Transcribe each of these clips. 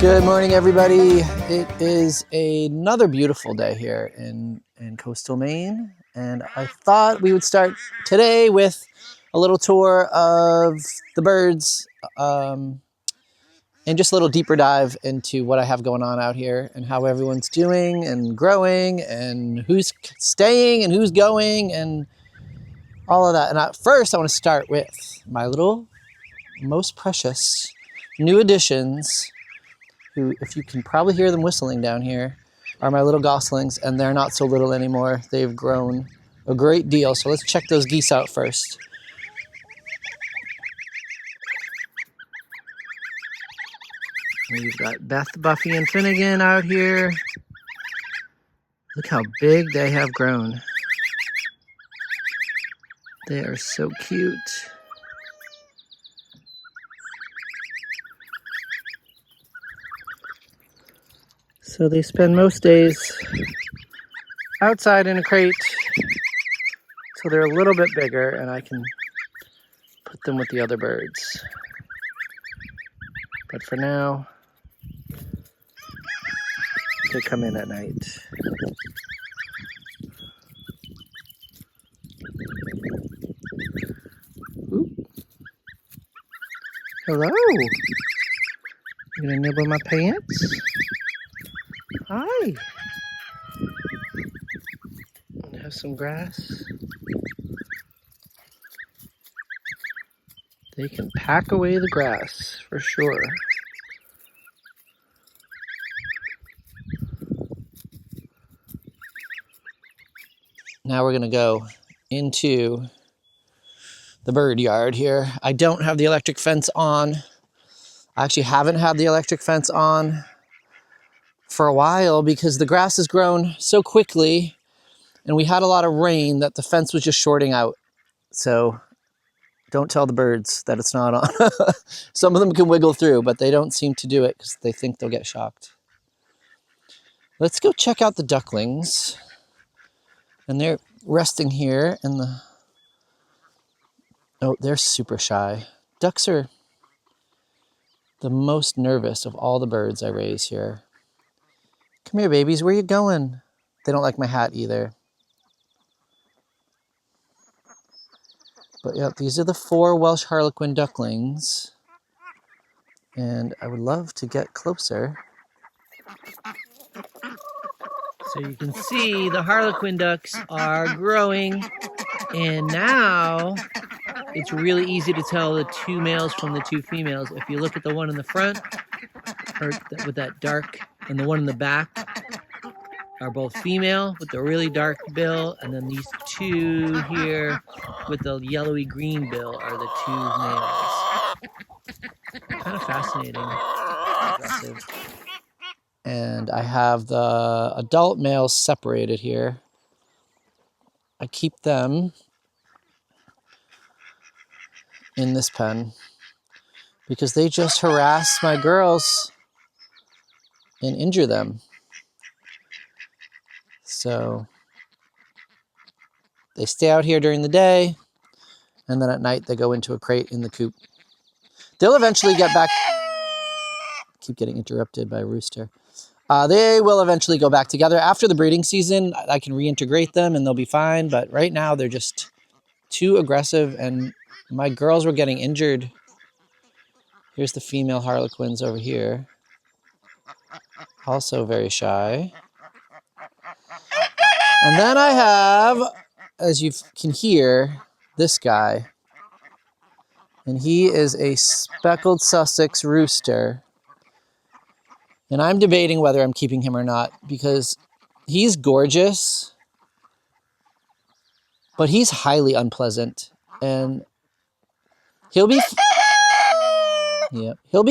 Good morning, everybody. It is another beautiful day here in coastal Maine, and I thought we would start today with a little tour of the birds and just a little deeper dive into what I have going on out here and how everyone's doing and growing and who's staying and who's going and all of that. And at first, I want to start with my little most precious new additions, who, if you can probably hear them whistling down here, are my little goslings, and they're not so little anymore. They've grown a great deal. So let's check those geese out first. We've got Beth, Buffy, and Finnegan out here. Look how big they have grown. They are so cute. So they spend most days outside in a crate, so they're a little bit bigger and I can put them with the other birds. But for now, they come in at night. Ooh. Hello. You gonna nibble my pants? Hi. Have some grass. They can pack away the grass for sure. Now we're gonna go into the bird yard here. I don't have the electric fence on. I actually haven't had the electric fence on for a while because the grass has grown so quickly and we had a lot of rain that the fence was just shorting out. So don't tell the birds that it's not on. Some of them can wiggle through, but they don't seem to do it because they think they'll get shocked. Let's go check out the ducklings. And they're resting here in the... Oh, they're super shy. Ducks are the most nervous of all the birds I raise here. Come here, babies. Where you going? They don't like my hat either. But yeah, these are the 4 Welsh Harlequin ducklings. And I would love to get closer. So you can see the Harlequin ducks are growing. And now it's really easy to tell the 2 males from the 2 females. If you look at the one in the front, or with that dark, and the one in the back, are both female with the really dark bill, and then these 2 here with the yellowy green bill are the 2 males. Kind of fascinating. Aggressive. And I have the adult males separated here. I keep them in this pen because they just harass my girls and injure them. So they stay out here during the day, and then at night they go into a crate in the coop. They'll eventually get back. Keep getting interrupted by a rooster. They will eventually go back together. After the breeding season, I can reintegrate them and they'll be fine. But right now they're just too aggressive, and my girls were getting injured. Here's the female harlequins over here. Also very shy. And then I have, as you can hear, this guy. And he is a speckled Sussex rooster. And I'm debating whether I'm keeping him or not because he's gorgeous, but he's highly unpleasant. And he'll be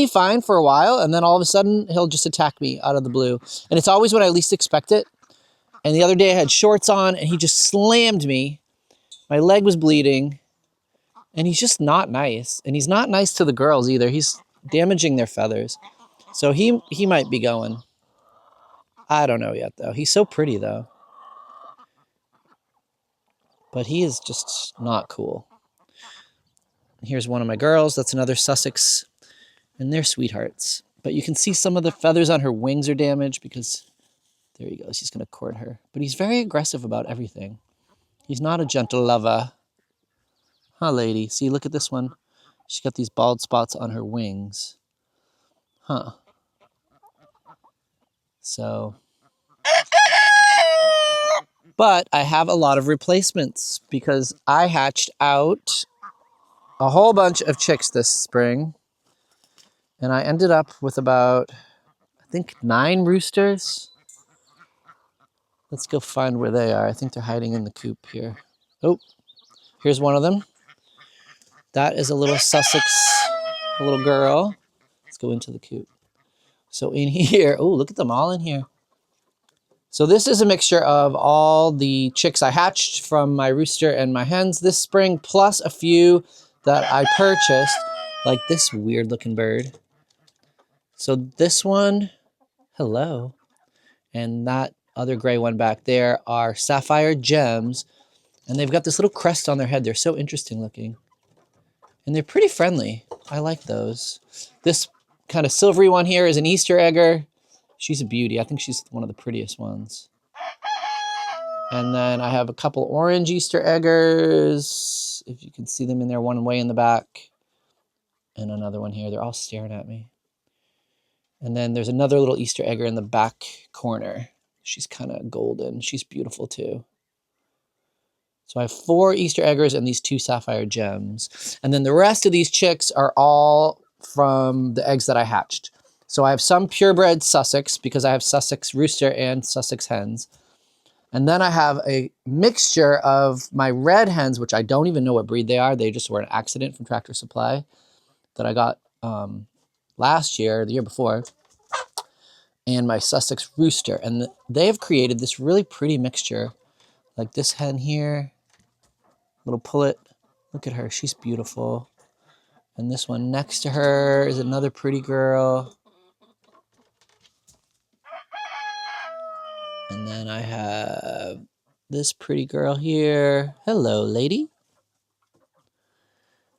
fine for a while, and then all of a sudden he'll just attack me out of the blue. And it's always when I least expect it. And the other day I had shorts on and he just slammed me. My leg was bleeding. And he's just not nice. And he's not nice to the girls either. He's damaging their feathers. So he might be going. I don't know yet, though. He's so pretty, though. But he is just not cool. Here's one of my girls. That's another Sussex. And they're sweethearts. But you can see some of the feathers on her wings are damaged because there he goes. He's going to court her. But he's very aggressive about everything. He's not a gentle lover. Huh, lady? See, look at this one. She's got these bald spots on her wings. Huh. So, but I have a lot of replacements because I hatched out a whole bunch of chicks this spring. And I ended up with about, I think, 9 roosters. Let's go find where they are. I think they're hiding in the coop here. Oh, here's one of them. That is a little Sussex, a little girl. Let's go into the coop. So in here, oh, look at them all in here. So this is a mixture of all the chicks I hatched from my rooster and my hens this spring, plus a few that I purchased, like this weird looking bird. So this one, hello, and that other gray one back there are sapphire gems, and they've got this little crest on their head. They're so interesting looking, and they're pretty friendly. I like those. This kind of silvery one here is an Easter egger. She's a beauty. I think she's one of the prettiest ones. And then I have a couple orange Easter eggers, if you can see them in there, one way in the back, and another one here. They're all staring at me. And then there's another little Easter egger in the back corner. She's kind of golden. She's beautiful too. So I have 4 Easter eggers and these 2 sapphire gems. And then the rest of these chicks are all from the eggs that I hatched. So I have some purebred Sussex because I have Sussex rooster and Sussex hens. And then I have a mixture of my red hens, which I don't even know what breed they are. They just were an accident from Tractor Supply that I got last year, the year before, and my Sussex rooster. And they have created this really pretty mixture. Like this hen here, little pullet. Look at her, she's beautiful. And this one next to her is another pretty girl. And then I have this pretty girl here. Hello, lady.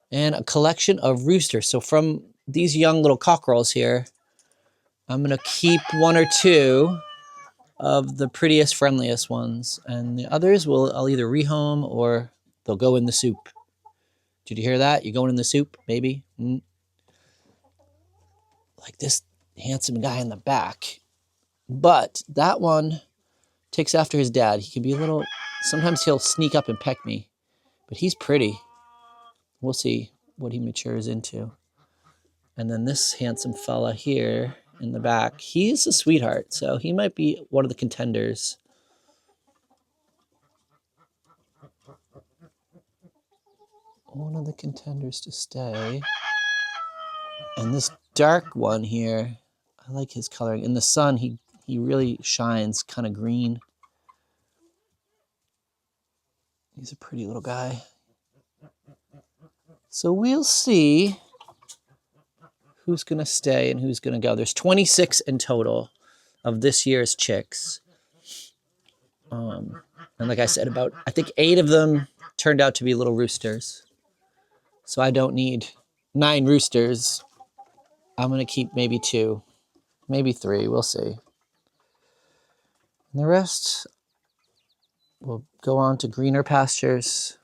And a collection of roosters. So from these young little cockerels here, I'm going to keep 1 or 2 of the prettiest, friendliest ones. And the others I'll either rehome or they'll go in the soup. Did you hear that? You going in the soup, maybe? Like this handsome guy in the back. But that one takes after his dad. He can be a little, sometimes he'll sneak up and peck me. But he's pretty. We'll see what he matures into. And then this handsome fella here in the back, he's a sweetheart. So he might be one of the contenders. One of the contenders to stay. And this dark one here, I like his coloring. In the sun, he really shines kind of green. He's a pretty little guy. So we'll see who's going to stay and who's going to go. There's 26 in total of this year's chicks. And like I said, I think 8 of them turned out to be little roosters. So I don't need 9 roosters. I'm going to keep maybe 2, maybe 3. We'll see. And the rest will go on to greener pastures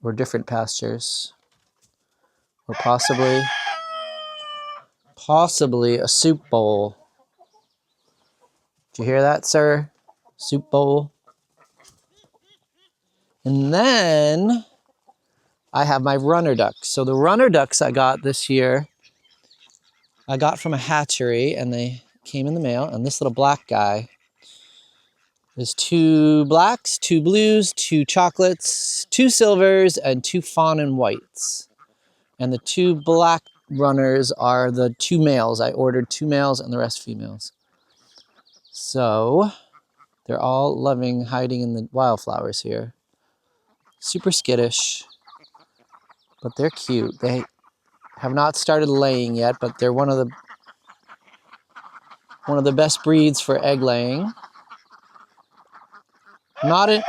or different pastures, or possibly a soup bowl. Did you hear that, sir? Soup bowl. And then I have my runner ducks. So the runner ducks I got this year, I got from a hatchery, and they came in the mail. And this little black guy is 2 blacks, 2 blues, 2 chocolates, 2 silvers, and 2 fawn and whites. And the 2 black runners are the 2 males. I ordered 2 males and the rest females. So they're all loving hiding in the wildflowers here. Super skittish, but they're cute. They have not started laying yet, but they're one of the best breeds for egg laying. Not it.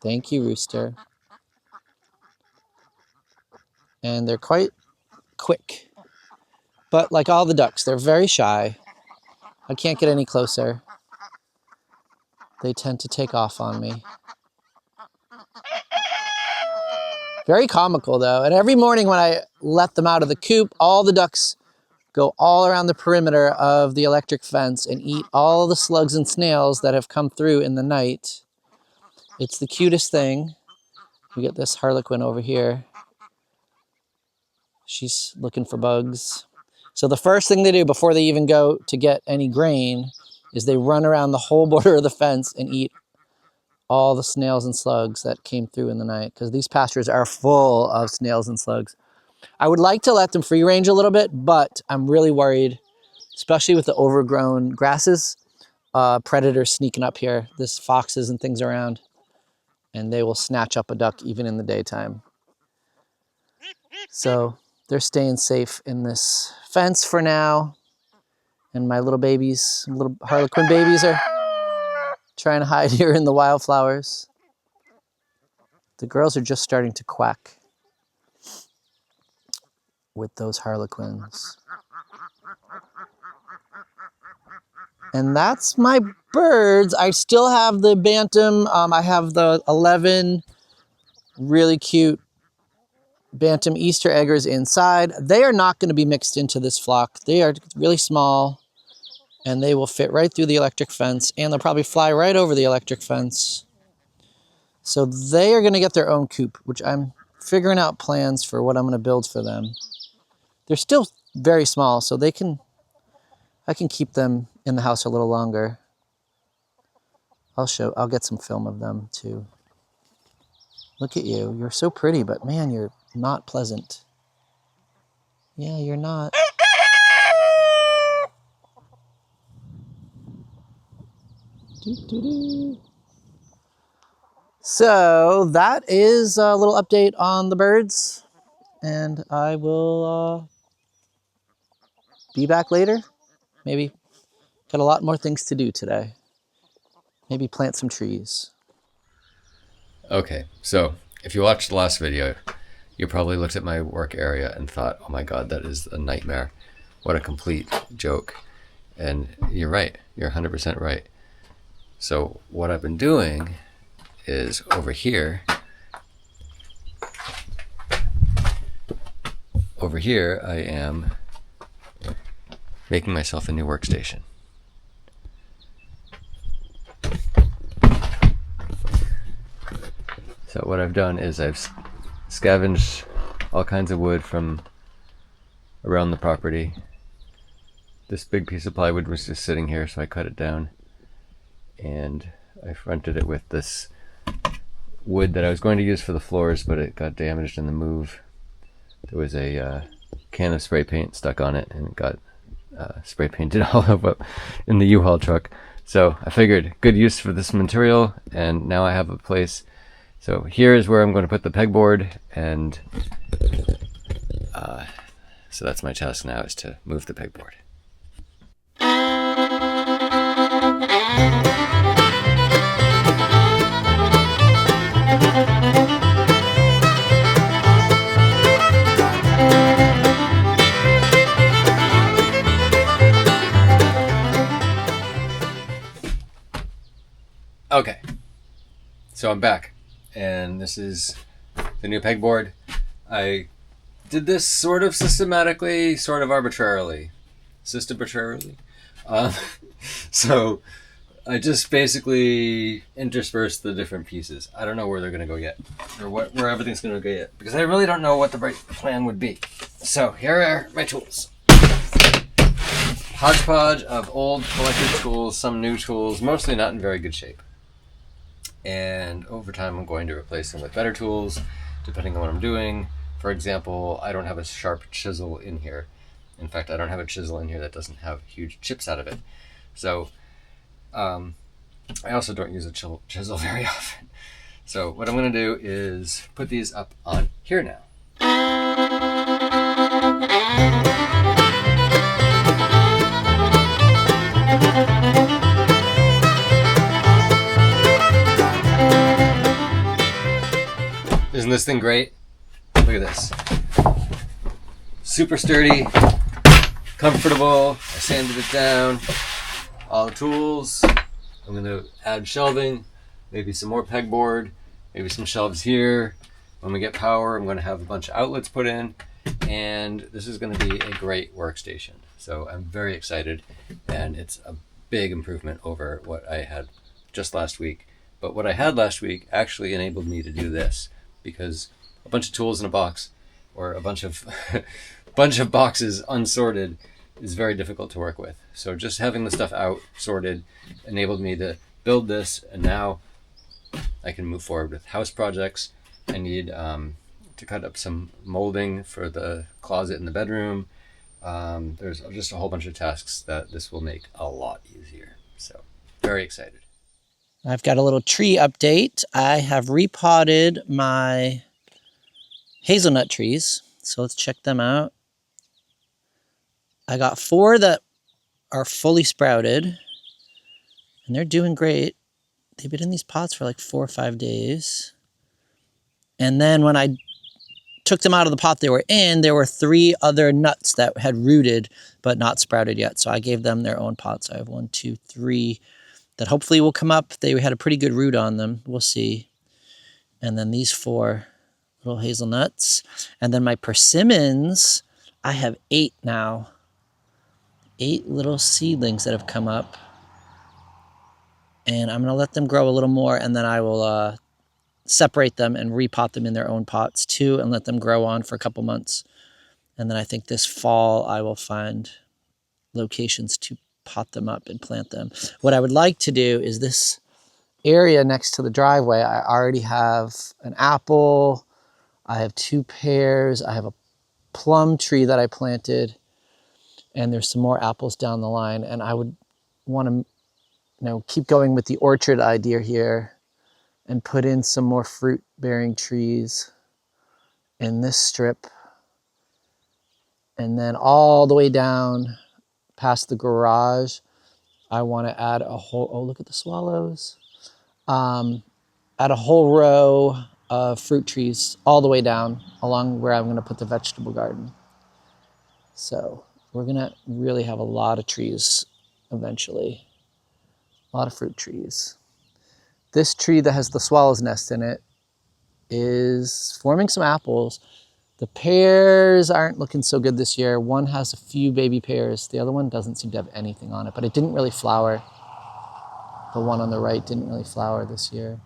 Thank you, rooster. And they're quite quick. But like all the ducks, they're very shy. I can't get any closer. They tend to take off on me. Very comical though. And every morning when I let them out of the coop, all the ducks go all around the perimeter of the electric fence and eat all the slugs and snails that have come through in the night. It's the cutest thing. We get this harlequin over here. She's looking for bugs. So the first thing they do before they even go to get any grain is they run around the whole border of the fence and eat all the snails and slugs that came through in the night, because these pastures are full of snails and slugs. I would like to let them free range a little bit, but I'm really worried, especially with the overgrown grasses, predators sneaking up here. There's foxes and things around, and they will snatch up a duck even in the daytime. So they're staying safe in this fence for now. And my little babies, little harlequin babies, are trying to hide here in the wildflowers. The girls are just starting to quack with those harlequins. And that's my birds. I still have the Bantam. I have the 11 really cute Bantam Easter eggers inside. They are not going to be mixed into this flock. They are really small, and they will fit right through the electric fence, and they'll probably fly right over the electric fence. So they are going to get their own coop, which I'm figuring out plans for what I'm going to build for them. They're still very small, so I can keep them in the house a little longer. I'll get some film of them too. Look at you. You're so pretty, but man, you're not pleasant. Yeah, you're not. So that is a little update on the birds, and I will be back later. Maybe got a lot more things to do today. Maybe plant some trees. Okay, so if you watched the last video, you probably looked at my work area and thought, oh my God, that is a nightmare. What a complete joke. And you're right. You're 100% right. So what I've been doing is over here I am making myself a new workstation. So what I've done is I've scavenged all kinds of wood from around the property. This big piece of plywood was just sitting here, so I cut it down, and I fronted it with this wood that I was going to use for the floors, but it got damaged in the move. There was a can of spray paint stuck on it, and it got spray painted all up in the U-Haul truck. So I figured good use for this material, and now I have a place. So here is where I'm going to put the pegboard, and so that's my task now, is to move the pegboard. Okay, so I'm back, and this is the new pegboard. I did this sort of systematically, sort of arbitrarily. So I just basically interspersed the different pieces. I don't know where they're going to go yet, or where everything's going to go yet, because I really don't know what the right plan would be. So here are my tools. Hodgepodge of old collected tools, some new tools, mostly not in very good shape. And over time I'm going to replace them with better tools, depending on what I'm doing. For example, I don't have a sharp chisel in here. In fact, I don't have a chisel in here that doesn't have huge chips out of it. So I also don't use a chisel very often. So what I'm going to do is put these up on here now. Isn't this thing great? Look at this. Super sturdy. comfortable. I sanded it down. All the tools. I'm going to add shelving, maybe some more pegboard, maybe some shelves here. When we get power, I'm going to have a bunch of outlets put in, and this is going to be a great workstation. So I'm very excited, and it's a big improvement over what I had just last week. But what I had last week actually enabled me to do this, because a bunch of tools in a box, or a bunch of bunch of boxes unsorted, is very difficult to work with. So just having the stuff out sorted enabled me to build this, and now I can move forward with house projects. I need to cut up some molding for the closet in the bedroom. There's just a whole bunch of tasks that this will make a lot easier. So very excited. I've got a little tree update. I have repotted my hazelnut trees, so let's check them out. I got 4 that are fully sprouted, and they're doing great. They've been in these pots for like 4 or 5 days. And then when I took them out of the pot they were in, there were 3 other nuts that had rooted but not sprouted yet. So I gave them their own pots. I have 1, 2, 3 that hopefully will come up. They had a pretty good root on them. We'll see. And then these 4 little hazelnuts. And then my persimmons, I have 8 now. 8 little seedlings that have come up. And I'm going to let them grow a little more, and then I will separate them and repot them in their own pots too, and let them grow on for a couple months. And then I think this fall I will find locations to pot them up and plant them. What I would like to do is this area next to the driveway, I already have an apple, I have 2 pears, I have a plum tree that I planted, and there's some more apples down the line. And I would want to keep going with the orchard idea here and put in some more fruit-bearing trees in this strip. And then all the way down past the garage, I want to add a whole, oh, look at the swallows. Add a whole row of fruit trees all the way down along where I'm going to put the vegetable garden. So we're going to really have a lot of trees eventually. A lot of fruit trees. This tree that has the swallow's nest in it is forming some apples. The pears aren't looking so good this year. One has a few baby pears. The other one doesn't seem to have anything on it, but it didn't really flower. The one on the right didn't really flower this year.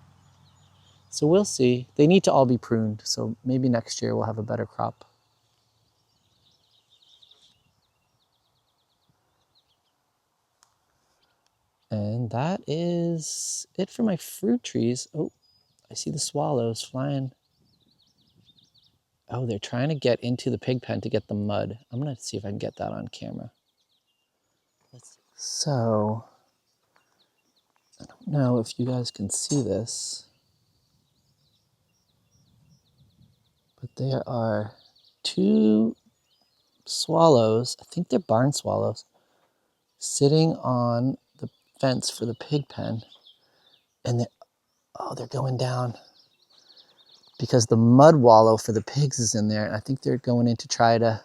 So we'll see. They need to all be pruned, so maybe next year we'll have a better crop. And that is it for my fruit trees. Oh, I see the swallows flying. Oh, they're trying to get into the pig pen to get the mud. I'm going to see if I can get that on camera. So, I don't know if you guys can see this, but there are 2 swallows, I think they're barn swallows, sitting on the fence for the pig pen. And they're going down because the mud wallow for the pigs is in there. And I think they're going in to try to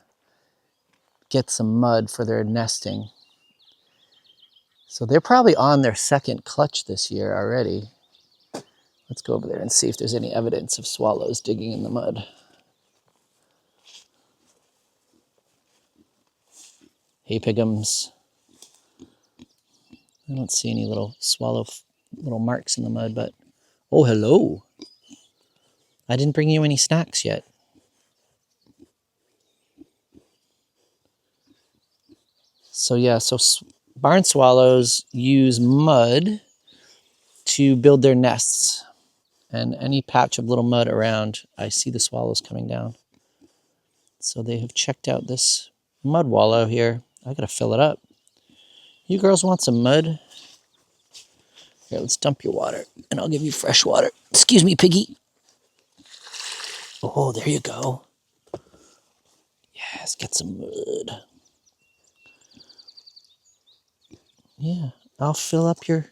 get some mud for their nesting. So they're probably on their 2nd clutch this year already. Let's go over there and see if there's any evidence of swallows digging in the mud. Hey, pigums. I don't see any little little marks in the mud, but oh, hello. I didn't bring you any snacks yet. So yeah, barn swallows use mud to build their nests. And any patch of little mud around, I see the swallows coming down. So they have checked out this mud wallow here. I gotta fill it up. You girls want some mud? Here, let's dump your water, and I'll give you fresh water. Excuse me, piggy. Oh, there you go. Yes, get some mud. Yeah, I'll fill up your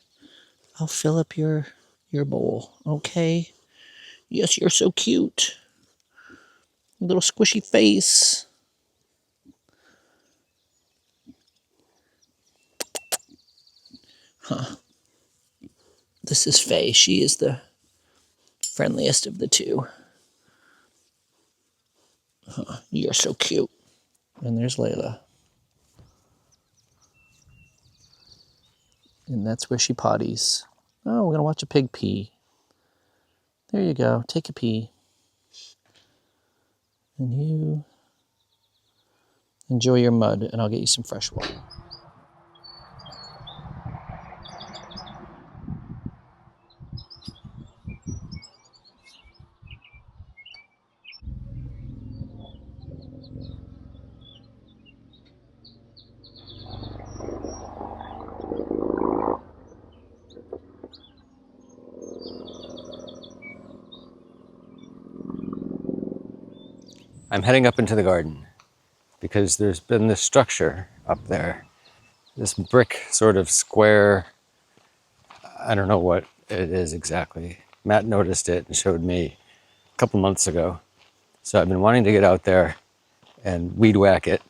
bowl. Okay. Yes, you're so cute. Little squishy face. This is Faye. She is the friendliest of the two. You're so cute. And there's Layla. And that's where she potties. Oh, we're going to watch a pig pee. There you go. Take a pee. And you enjoy your mud, and I'll get you some fresh water. I'm heading up into the garden because there's been this structure up there. This brick sort of square, I don't know what it is exactly. Matt noticed it and showed me a couple months ago. So I've been wanting to get out there and weed whack it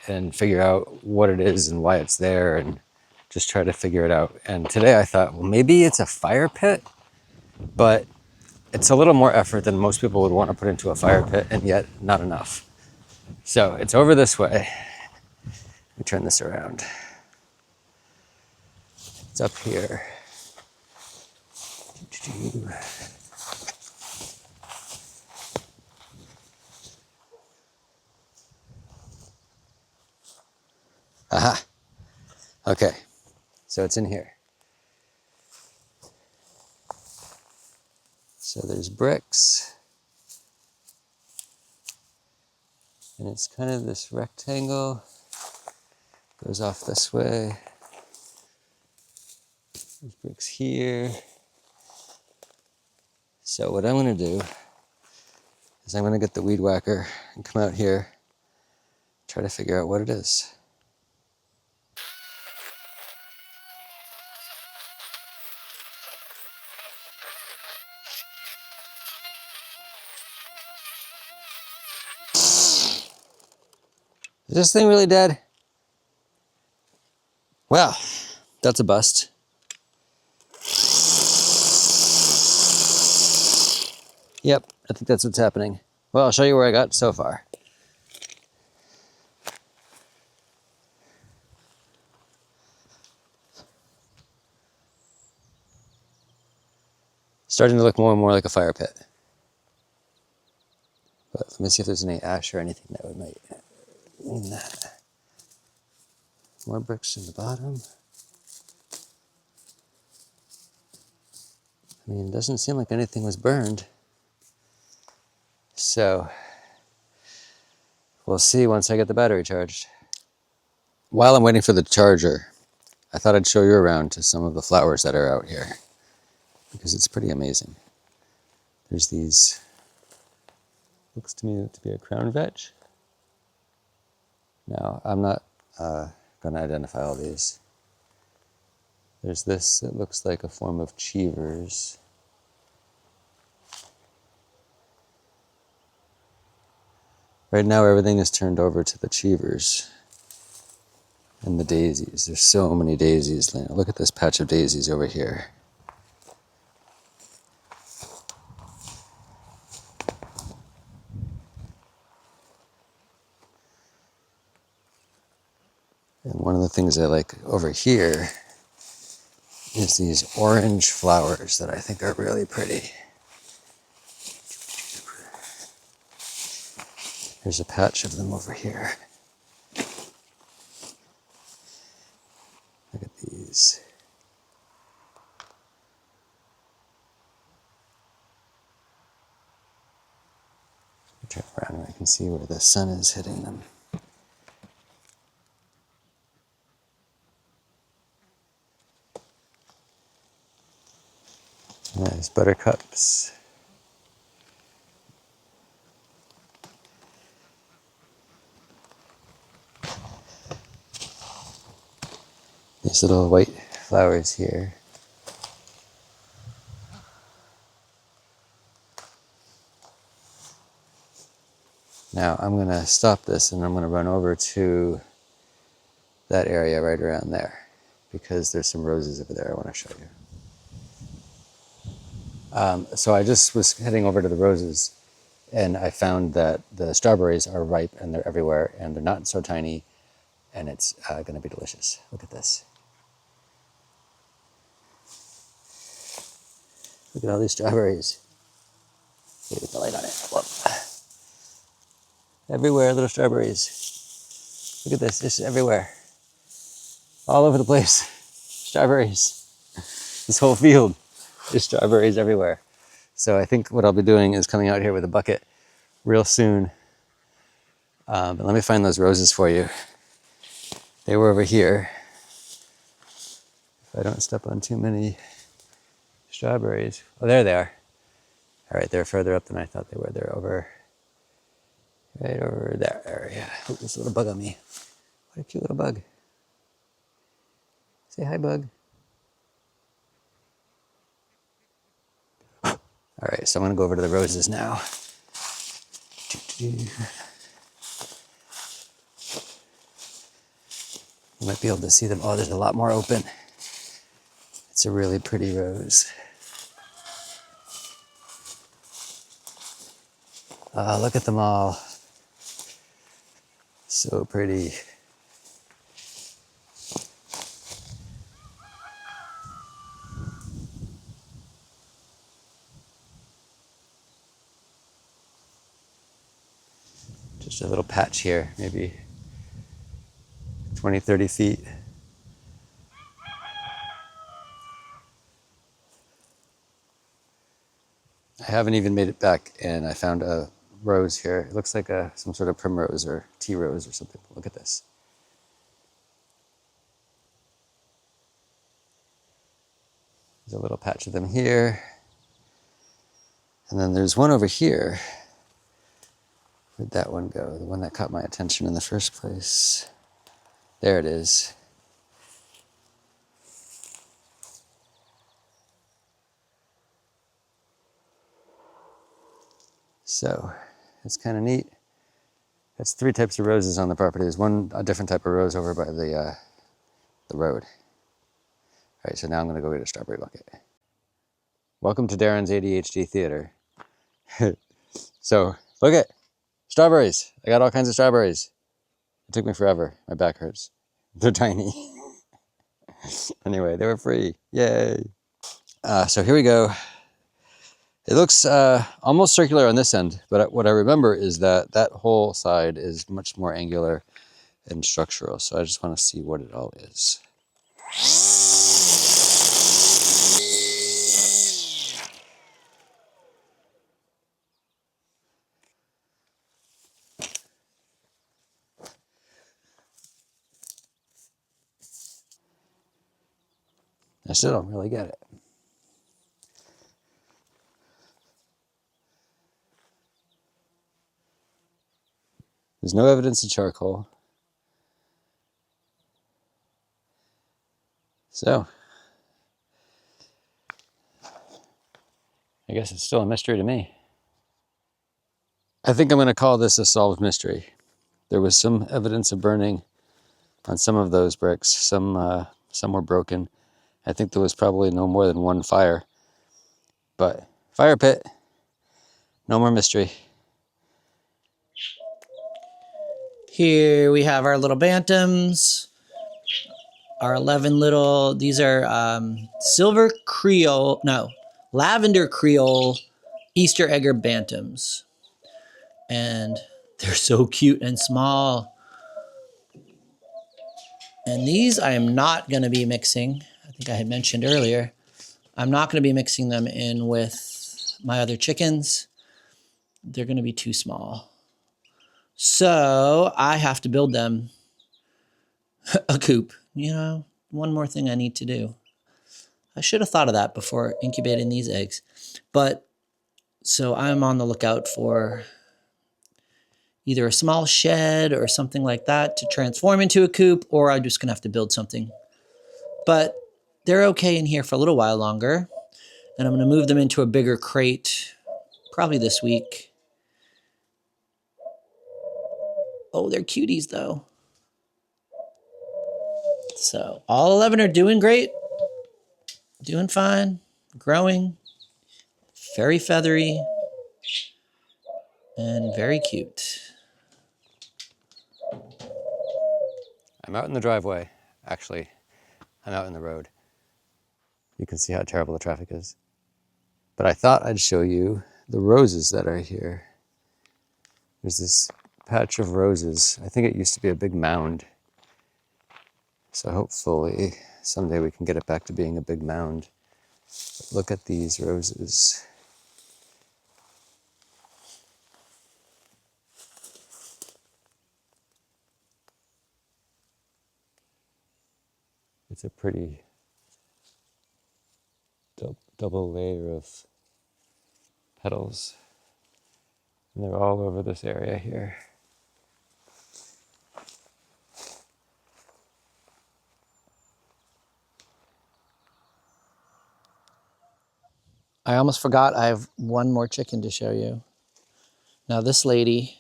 and figure out what it is and why it's there and just try to figure it out. And today I thought, well, maybe it's a fire pit, but it's a little more effort than most people would want to put into a fire pit, and yet not enough. So it's over this way. Let me turn this around. It's up here. Aha. Okay. So it's in here. So there's bricks. And it's kind of this rectangle. Goes off this way. There's bricks here. So what I'm going to do is I'm going to get the weed whacker and come out here, try to figure out what it is. Is this thing really dead? Well, that's a bust. Yep, I think that's what's happening. Well, I'll show you where I got so far. Starting to look more and more like a fire pit. But let me see if there's any ash or anything that would might mean that. More bricks in the bottom. I mean, it doesn't seem like anything was burned. So, we'll see once I get the battery charged. While I'm waiting for the charger, I thought I'd show you around to some of the flowers that are out here, because it's pretty amazing. There's these, looks to me to be a crown veg. Now, I'm not going to identify all these. There's this that looks like a form of cheevers. Right now everything is turned over to the cheevers and the daisies. There's so many daisies. Look at this patch of daisies over here. And one of the things I like over here is these orange flowers that I think are really pretty. There's a patch of them over here. Look at these. Turn around and I can see where the sun is hitting them. Nice buttercups. These little white flowers here. Now I'm going to stop this and I'm going to run over to that area right around there. because there's some roses over there I want to show you. So I just was heading over to the roses, and I found that the strawberries are ripe and they're everywhere, and they're not so tiny, and it's going to be delicious. Look at this. Look at all these strawberries. Get the light on it. Whoop. Everywhere, little strawberries. Look at this, just everywhere. All over the place. Strawberries. This whole field is strawberries everywhere. So I think what I'll be doing is coming out here with a bucket real soon. But let me find those roses for you. They were over here. If I don't step on too many strawberries. Oh, there they are. All right, they're further up than I thought they were. They're over, right over that area. Oh, there's a little bug on me. What a cute little bug. Say hi, bug. All right, so I'm gonna go over to the roses now. You might be able to see them. Oh, there's a lot more open. It's a really pretty rose. Look at them all. So pretty. Just a little patch here, maybe 20, 30 feet. I haven't even made it back, and I found a rose here. It looks like some sort of primrose or tea rose or something. Look at this. There's a little patch of them here. And then there's one over here. Where'd that one go? The one that caught my attention in the first place. There it is. So it's kind of neat. That's 3 types of roses on the property. There's a different type of rose over by the road. All right, so now I'm gonna go get a strawberry bucket. Welcome to Darren's ADHD theater. So look at strawberries. I got all kinds of strawberries. It took me forever. My back hurts. They're tiny. Anyway, they were free. Yay. So here we go. It looks almost circular on this end, but what I remember is that that whole side is much more angular and structural. So I just want to see what it all is. I still don't really get it. There's no evidence of charcoal. So, I guess it's still a mystery to me. I think I'm going to call this a solved mystery. There was some evidence of burning on some of those bricks. Some were broken. I think there was probably no more than one fire. But fire pit, no more mystery. Here we have our little bantams, our 11 little, these are lavender Creole Easter egger bantams. And they're so cute and small. And these I am not going to be mixing. I think I had mentioned earlier. I'm not going to be mixing them in with my other chickens. They're going to be too small. So I have to build them a coop. You know, one more thing I need to do. I should have thought of that before incubating these eggs. But so I'm on the lookout for either a small shed or something like that to transform into a coop, or I'm just going to have to build something. But they're okay in here for a little while longer. And I'm going to move them into a bigger crate probably this week. Oh, they're cuties though. So all 11 are doing great, doing fine, growing, very feathery, and very cute. I'm out in the driveway. Actually, I'm out in the road. You can see how terrible the traffic is. But I thought I'd show you the roses that are here. There's this patch of roses. I think it used to be a big mound. So hopefully someday we can get it back to being a big mound. But look at these roses. It's a pretty double layer of petals. And they're all over this area here. I almost forgot I have one more chicken to show you. Now this lady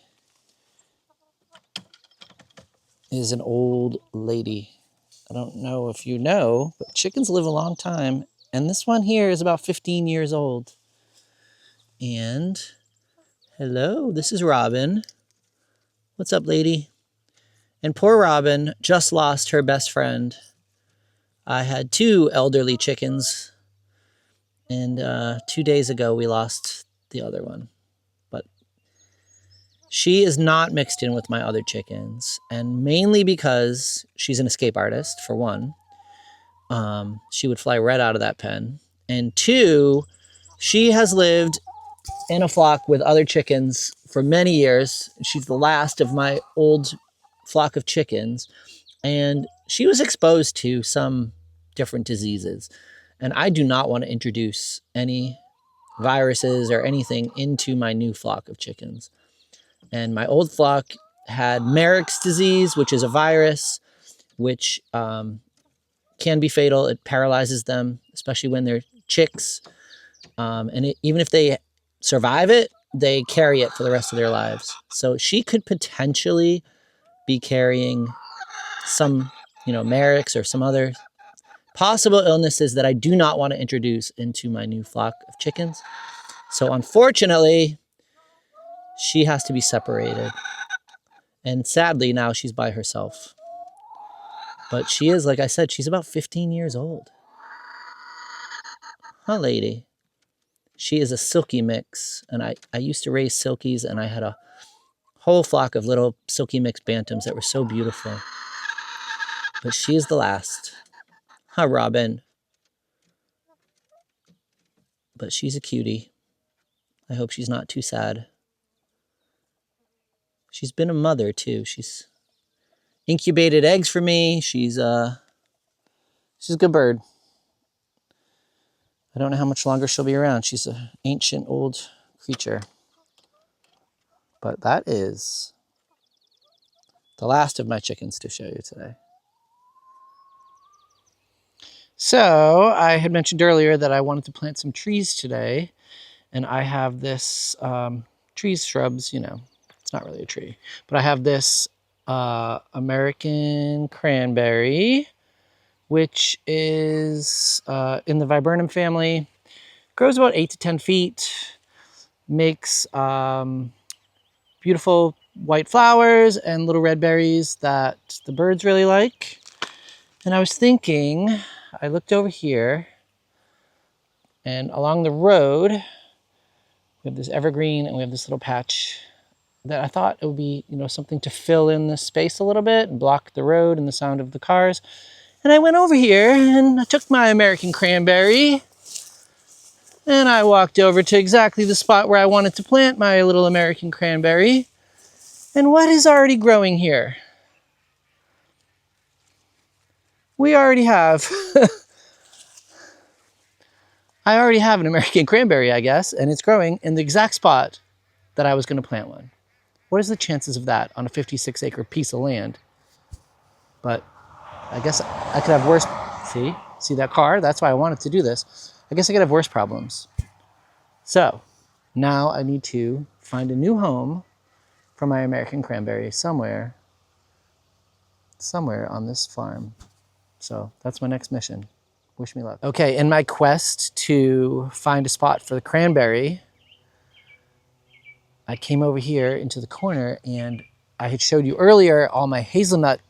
is an old lady. I don't know if you know, but chickens live a long time. And this one here is about 15 years old. And hello, this is Robin. What's up, lady? And poor Robin just lost her best friend. I had 2 elderly chickens, and 2 days ago we lost the other one. But she is not mixed in with my other chickens, and mainly because she's an escape artist, for one. She would fly right out of that pen. And 2, she has lived in a flock with other chickens for many years. She's the last of my old flock of chickens, and she was exposed to some different diseases. And I do not want to introduce any viruses or anything into my new flock of chickens. And my old flock had Merrick's disease, which is a virus, which can be fatal. It paralyzes them, especially when they're chicks. Even if they survive it, they carry it for the rest of their lives. So she could potentially be carrying some, Merrick's or some other possible illnesses that I do not want to introduce into my new flock of chickens. So unfortunately, she has to be separated. And sadly, now she's by herself. But she is, like I said, she's about 15 years old. Huh, lady? She is a silky mix. And I used to raise silkies, and I had a whole flock of little silky mix bantams that were so beautiful. But she is the last. Huh, Robin? But she's a cutie. I hope she's not too sad. She's been a mother, too. She's incubated eggs for me. She's a good bird. I don't know how much longer she'll be around. She's an ancient old creature. But that is the last of my chickens to show you today. So I had mentioned earlier that I wanted to plant some trees today. And I have this trees, shrubs, it's not really a tree. But I have this American cranberry, which is in the viburnum family. Grows about 8 to 10 feet. Makes beautiful white flowers and little red berries that the birds really like. And I was thinking, I looked over here, and along the road, we have this evergreen and we have this little patch that I thought it would be, something to fill in this space a little bit and block the road and the sound of the cars. And I went over here and I took my American cranberry and I walked over to exactly the spot where I wanted to plant my little American cranberry. And what is already growing here? We already have, I already have an American cranberry, I guess, and it's growing in the exact spot that I was going to plant one. What is the chances of that on a 56-acre piece of land? But I guess I could have worse, see that car? That's why I wanted to do this. I guess I could have worse problems. So now I need to find a new home for my American cranberry somewhere on this farm. So that's my next mission. Wish me luck. Okay, in my quest to find a spot for the cranberry, I came over here into the corner, and I had showed you earlier all my hazelnut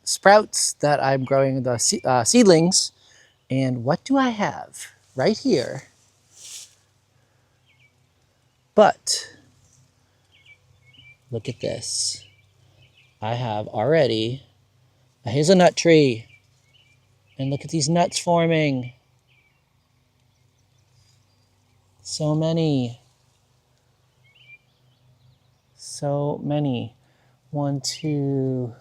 sprouts that I'm growing, the seedlings. And what do I have right here? But look at this. I have already a hazelnut tree. And look at these nuts forming. So many. So many. 1, 2,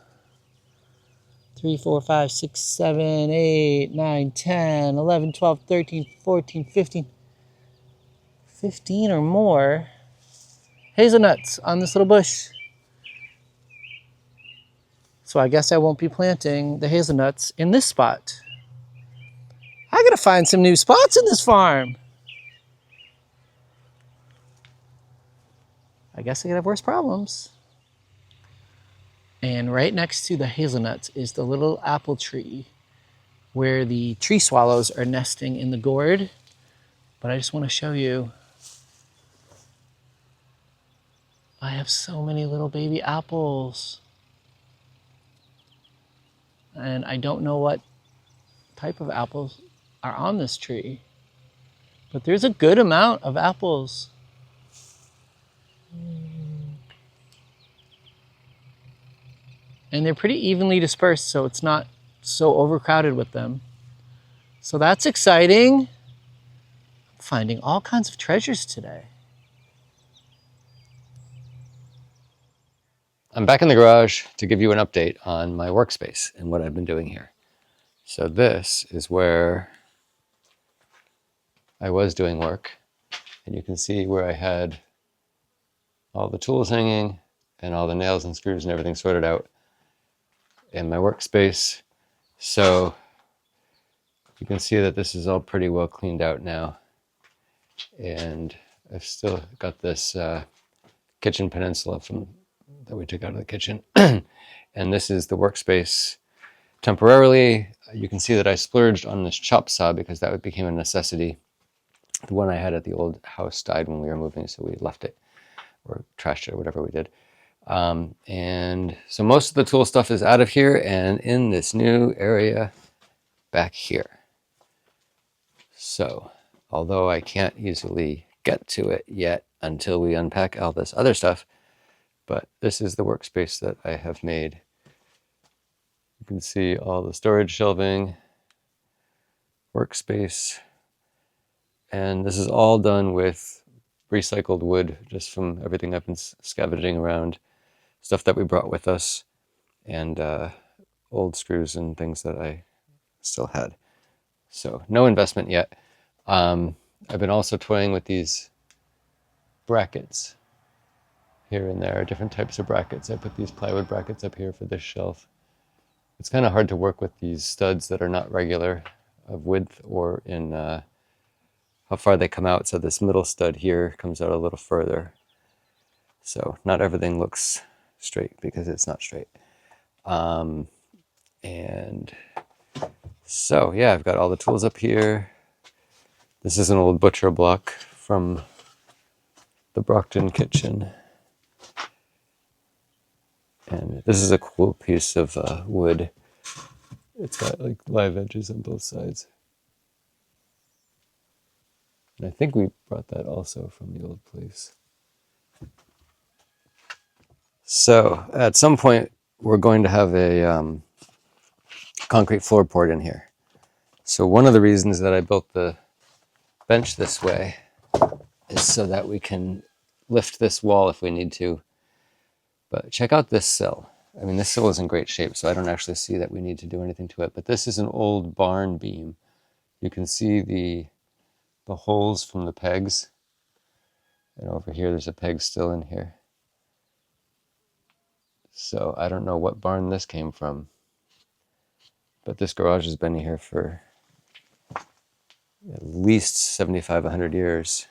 3, 4, 5, 6, 7, 8, 9, 10, 11, 12, 13, 14, 15. 15 or more hazelnuts on this little bush. So I guess I won't be planting the hazelnuts in this spot. I gotta find some new spots in this farm. I guess I could have worse problems. And right next to the hazelnuts is the little apple tree where the tree swallows are nesting in the gourd. But I just want to show you, I have so many little baby apples. And I don't know what type of apples are on this tree. But there's a good amount of apples. And they're pretty evenly dispersed, so it's not so overcrowded with them. So that's exciting. I'm finding all kinds of treasures today. I'm back in the garage to give you an update on my workspace and what I've been doing here. So this is where I was doing work, and you can see where I had all the tools hanging and all the nails and screws and everything sorted out in my workspace. So you can see that this is all pretty well cleaned out now. And I've still got this kitchen peninsula that we took out of the kitchen. And this is the workspace temporarily. You can see that I splurged on this chop saw because that became a necessity. The one I had at the old house died when we were moving, so we left it or trashed it or whatever we did. And so most of the tool stuff is out of here and in this new area back here. So although I can't easily get to it yet until we unpack all this other stuff, but this is the workspace that I have made. You can see all the storage shelving, workspace, and this is all done with recycled wood, just from everything I've been scavenging around, stuff that we brought with us, and old screws and things that I still had. So no investment yet. I've been also toying with these brackets here and there, different types of brackets. I put these plywood brackets up here for this shelf. It's kind of hard to work with these studs that are not regular of width or in how far they come out. So this middle stud here comes out a little further. So not everything looks straight because it's not straight. And so yeah, I've got all the tools up here. This is an old butcher block from the Brockton kitchen. And this is a cool piece of wood. It's got like live edges on both sides. And I think we brought that also from the old place. So at some point, we're going to have a concrete floor poured in here. So one of the reasons that I built the bench this way is so that we can lift this wall if we need to. But check out this sill. I mean, this sill is in great shape, so I don't actually see that we need to do anything to it. But this is an old barn beam. You can see the holes from the pegs. And over here, there's a peg still in here. So I don't know what barn this came from. But this garage has been here for at least 75, 100 years.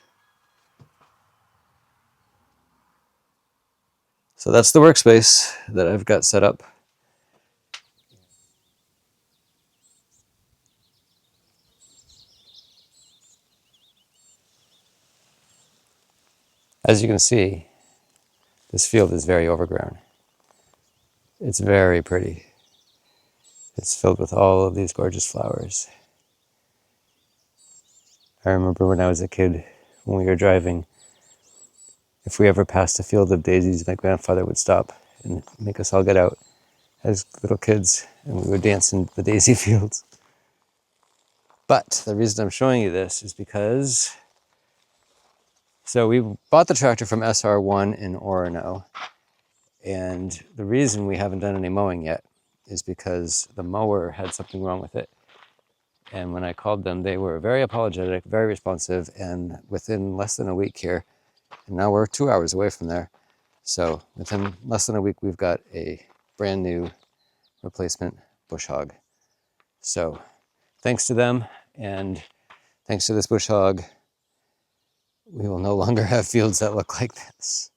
So that's the workspace that I've got set up. As you can see, this field is very overgrown. It's very pretty. It's filled with all of these gorgeous flowers. I remember when I was a kid, when we were driving, if we ever passed a field of daisies, my grandfather would stop and make us all get out as little kids, and we would dance in the daisy fields. But the reason I'm showing you this is because, so we bought the tractor from SR1 in Orono, and the reason we haven't done any mowing yet is because the mower had something wrong with it. And when I called them, they were very apologetic, very responsive, and within less than a week here, and now we're 2 hours away from there. So within less than a week, we've got a brand new replacement bush hog. So thanks to them, and thanks to this bush hog, we will no longer have fields that look like this.